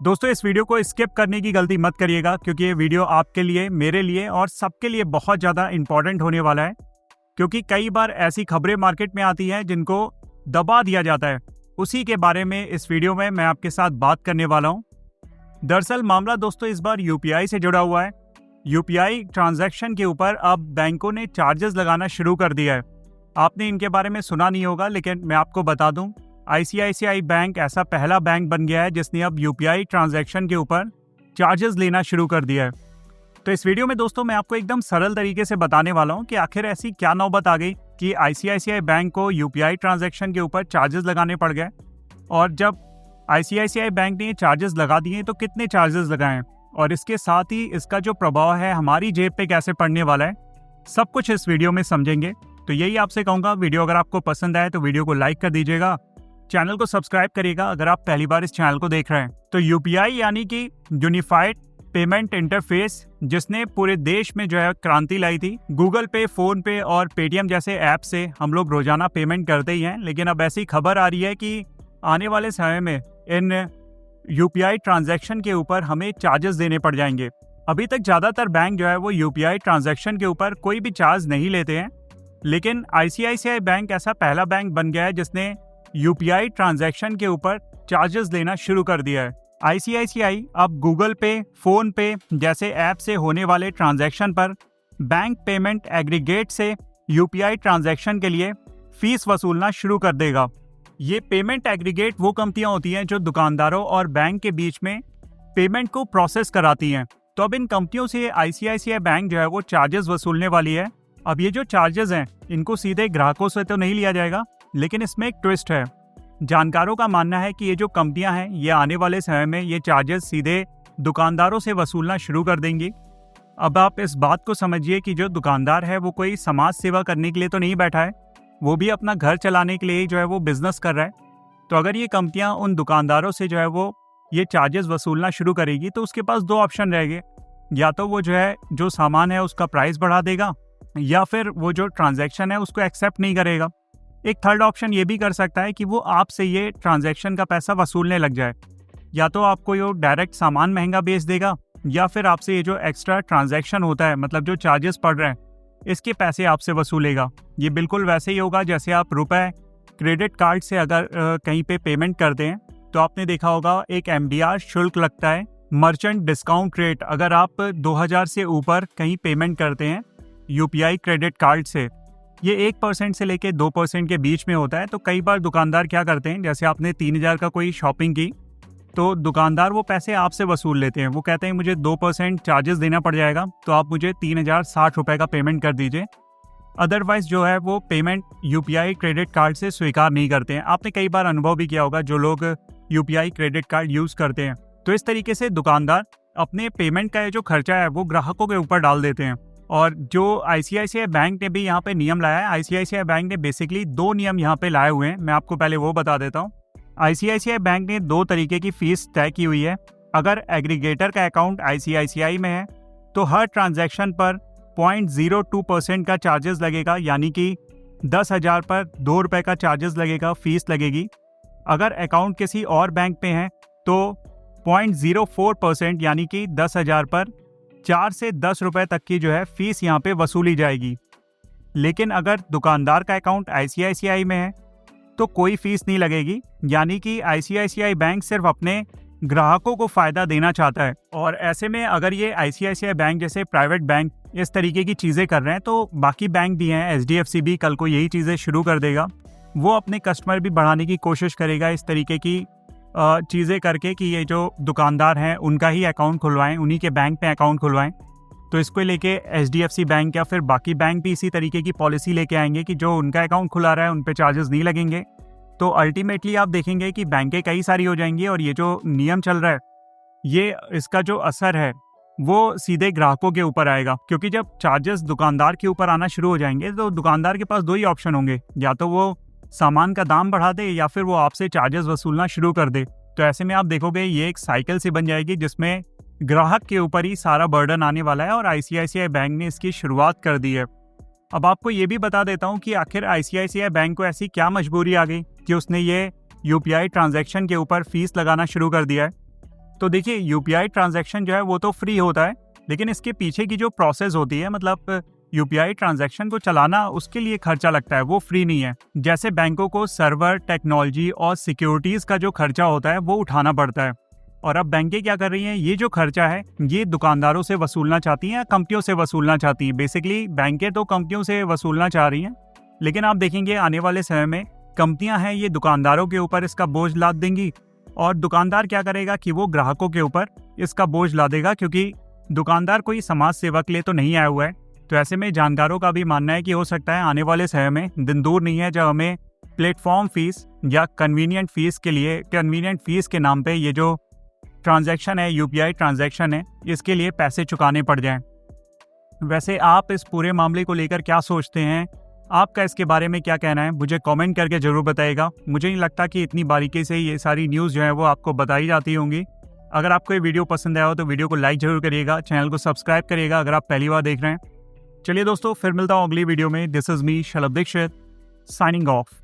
दोस्तों इस वीडियो को स्किप करने की गलती मत करिएगा क्योंकि ये वीडियो आपके लिए, मेरे लिए और सबके लिए बहुत ज़्यादा इंपॉर्टेंट होने वाला है। क्योंकि कई बार ऐसी खबरें मार्केट में आती हैं जिनको दबा दिया जाता है। उसी के बारे में इस वीडियो में मैं आपके साथ बात करने वाला हूँ। दरअसल मामला दोस्तों इस बार यूपीआई से जुड़ा हुआ है। यूपीआई ट्रांजैक्शन के ऊपर अब बैंकों ने चार्जेस लगाना शुरू कर दिया है। आपने इनके बारे में सुना नहीं होगा, लेकिन मैं आपको बता दूं, आईसीआईसीआई बैंक ऐसा पहला बैंक बन गया है जिसने अब यूपीआई ट्रांजैक्शन के ऊपर चार्जेस लेना शुरू कर दिया है। तो इस वीडियो में दोस्तों मैं आपको एकदम सरल तरीके से बताने वाला हूं कि आखिर ऐसी क्या नौबत आ गई कि आईसीआईसीआई बैंक को यूपीआई ट्रांजैक्शन के ऊपर चार्जेस लगाने पड़ गए। और जब आईसीआईसीआई बैंक ने चार्जेस लगा दिए तो कितने चार्जेस लगाए और इसके साथ ही इसका जो प्रभाव है हमारी जेब पे कैसे पड़ने वाला है, सब कुछ इस वीडियो में समझेंगे। तो यही आपसे कहूँगा, वीडियो अगर आपको पसंद आए तो वीडियो को लाइक कर दीजिएगा, चैनल को सब्सक्राइब करिएगा अगर आप पहली बार इस चैनल को देख रहे हैं। तो यूपीआई यानी कि यूनिफाइड पेमेंट इंटरफेस, जिसने पूरे देश में जो है क्रांति लाई थी। गूगल पे, फोन पे और पेटीएम जैसे ऐप से हम लोग रोजाना पेमेंट करते ही हैं, लेकिन अब ऐसी खबर आ रही है कि आने वाले समय में इन यूपीआई ट्रांजैक्शन के ऊपर हमें चार्जेस देने पड़ जाएंगे। अभी तक ज़्यादातर बैंक जो है वो यूपीआई ट्रांजैक्शन के ऊपर कोई भी चार्ज नहीं लेते हैं, लेकिन आईसीआईसीआई बैंक ऐसा पहला बैंक बन गया है जिसने यूपीआई ट्रांजैक्शन के ऊपर चार्जेस लेना शुरू कर दिया है। आईसीआईसीआई अब गूगल पे, फोन पे जैसे ऐप से होने वाले ट्रांजैक्शन पर बैंक पेमेंट एग्रीगेट से यूपीआई ट्रांजैक्शन के लिए फीस वसूलना शुरू कर देगा। ये पेमेंट एग्रीगेट वो कंपनियां होती हैं जो दुकानदारों और बैंक के बीच में पेमेंट को प्रोसेस कराती हैं। तो अब इन कंपनियों से आईसीआईसीआई बैंक जो है वो चार्जेस वसूलने वाली है। अब ये जो चार्जेस हैं इनको सीधे ग्राहकों से तो नहीं लिया जाएगा, लेकिन इसमें एक ट्विस्ट है। जानकारों का मानना है कि ये जो कंपनियां हैं ये आने वाले समय में ये चार्जेस सीधे दुकानदारों से वसूलना शुरू कर देंगी। अब आप इस बात को समझिए कि जो दुकानदार है वो कोई समाज सेवा करने के लिए तो नहीं बैठा है, वो भी अपना घर चलाने के लिए जो है वो बिजनेस कर रहा है। तो अगर ये कंपनियां उन दुकानदारों से जो है वो ये चार्जेस वसूलना शुरू करेगी तो उसके पास दो ऑप्शन रहेंगे। या तो वो जो है जो सामान है उसका प्राइस बढ़ा देगा, या फिर वो जो ट्रांजैक्शन है उसको एक्सेप्ट नहीं करेगा। एक थर्ड ऑप्शन ये भी कर सकता है कि वो आपसे ये ट्रांजैक्शन का पैसा वसूलने लग जाए। या तो आपको ये डायरेक्ट सामान महंगा बेच देगा, या फिर आपसे ये जो एक्स्ट्रा ट्रांजैक्शन होता है, मतलब जो चार्जेस पड़ रहे हैं, इसके पैसे आपसे वसूलेगा। ये बिल्कुल वैसे ही होगा जैसे आप रुपए क्रेडिट कार्ड से अगर कहीं पे पेमेंट करते हैं तो आपने देखा होगा एक एमडीआर शुल्क लगता है, मर्चेंट डिस्काउंट रेट। अगर आप 2000 से ऊपर कहीं पेमेंट करते हैं यूपीआई क्रेडिट कार्ड से, ये 1% से लेके 2% के बीच में होता है। तो कई बार दुकानदार क्या करते हैं, जैसे आपने 3000 का कोई शॉपिंग की तो दुकानदार वो पैसे आपसे वसूल लेते हैं। वो कहते हैं मुझे 2% चार्जेस देना पड़ जाएगा, तो आप मुझे 3060 रुपये का पेमेंट कर दीजिए। अदरवाइज जो है वो पेमेंट यूपीआई क्रेडिट कार्ड से स्वीकार नहीं करते हैं। आपने कई बार अनुभव भी किया होगा जो लोग यूपीआई क्रेडिट कार्ड यूज़ करते हैं। तो इस तरीके से दुकानदार अपने पेमेंट का जो खर्चा है वो ग्राहकों के ऊपर डाल देते हैं। और जो आईसीआईसीआई बैंक ने भी यहाँ पे नियम लाया है, आईसीआईसीआई बैंक ने बेसिकली दो नियम यहाँ पे लाए हुए हैं। मैं आपको पहले वो बता देता हूँ। आईसीआईसीआई बैंक ने दो तरीके की फीस तय की हुई है। अगर एग्रीगेटर का अकाउंट आईसीआईसीआई में है तो हर ट्रांजैक्शन पर 0.02% का चार्जेस लगेगा, यानी कि 10,000 पर 2 रुपये का चार्जेस लगेगा, फीस लगेगी। अगर अकाउंट किसी और बैंक में है तो 0.04% यानी कि 10,000 पर 4 से 10 रुपये तक की जो है फीस यहाँ पे वसूली जाएगी। लेकिन अगर दुकानदार का अकाउंट आईसीआईसीआई में है तो कोई फीस नहीं लगेगी, यानी कि आईसीआईसीआई बैंक सिर्फ अपने ग्राहकों को फायदा देना चाहता है। और ऐसे में अगर ये आईसीआईसीआई बैंक जैसे प्राइवेट बैंक इस तरीके की चीज़ें कर रहे हैं तो बाकी बैंक भी हैं, एचडीएफसी भी कल को यही चीज़ें शुरू कर देगा। वो अपने कस्टमर भी बढ़ाने की कोशिश करेगा इस तरीके की चीज़ें करके कि ये जो दुकानदार हैं उनका ही अकाउंट खुलवाएं, उन्हीं के बैंक में अकाउंट खुलवाएं। तो इसको लेके एचडीएफसी बैंक या फिर बाकी बैंक भी इसी तरीके की पॉलिसी लेके आएंगे कि जो उनका अकाउंट खुला रहा है उन पे चार्जेस नहीं लगेंगे। तो अल्टीमेटली आप देखेंगे कि बैंकें कई सारी हो जाएंगी और ये जो नियम चल रहा है ये इसका जो असर है वो सीधे ग्राहकों के ऊपर आएगा। क्योंकि जब चार्जेस दुकानदार के ऊपर आना शुरू हो जाएंगे तो दुकानदार के पास दो ही ऑप्शन होंगे, या तो वो सामान का दाम बढ़ा दे या फिर वो आपसे चार्जेस वसूलना शुरू कर दे। तो ऐसे में आप देखोगे ये एक साइकिल सी बन जाएगी जिसमें ग्राहक के ऊपर ही सारा बर्डन आने वाला है, और आईसीआईसीआई बैंक ने इसकी शुरुआत कर दी है। अब आपको ये भी बता देता हूँ कि आखिर आईसीआईसीआई बैंक को ऐसी क्या मजबूरी आ गई कि उसने ये यूपीआई ट्रांजैक्शन के ऊपर फीस लगाना शुरू कर दिया है। तो देखिए यूपीआई ट्रांजैक्शन जो है वो तो फ्री होता है, लेकिन इसके पीछे की जो प्रोसेस होती है, मतलब यूपीआई ट्रांजैक्शन को चलाना, उसके लिए खर्चा लगता है, वो फ्री नहीं है। जैसे बैंकों को सर्वर, टेक्नोलॉजी और सिक्योरिटीज का जो खर्चा होता है वो उठाना पड़ता है। और अब बैंकें क्या कर रही हैं, ये जो खर्चा है ये दुकानदारों से वसूलना चाहती हैं या कंपनियों से वसूलना चाहती हैं। बेसिकली बैंकें तो कंपनियों से वसूलना चाह रही हैं, लेकिन आप देखेंगे आने वाले समय में कंपनियां हैं ये दुकानदारों के ऊपर इसका बोझ लाद देंगी, और दुकानदार क्या करेगा कि वो ग्राहकों के ऊपर इसका बोझ लादेगा, क्योंकि दुकानदार कोई समाज सेवा के लिए तो नहीं आया हुआ है। तो ऐसे में जानकारों का भी मानना है कि हो सकता है आने वाले समय में दिन दूर नहीं है जब हमें प्लेटफॉर्म फीस या कन्वीनियंट फीस के नाम पे ये जो ट्रांजैक्शन है, यूपीआई ट्रांजैक्शन है, इसके लिए पैसे चुकाने पड़ जाएं। वैसे आप इस पूरे मामले को लेकर क्या सोचते हैं? आपका इसके बारे में क्या कहना है? मुझे कमेंट करके ज़रूर बताइएगा। मुझे नहीं लगता कि इतनी बारीकी से ये सारी न्यूज़ जो है वो आपको बताई जाती होंगी। अगर आपको ये वीडियो पसंद आया हो तो वीडियो को लाइक ज़रूर करिएगा, चैनल को सब्सक्राइब करिएगा अगर आप पहली बार देख रहे हैं। चलिए दोस्तों, फिर मिलता हूँ अगली वीडियो में। This is me Shalabh Dixit, signing of.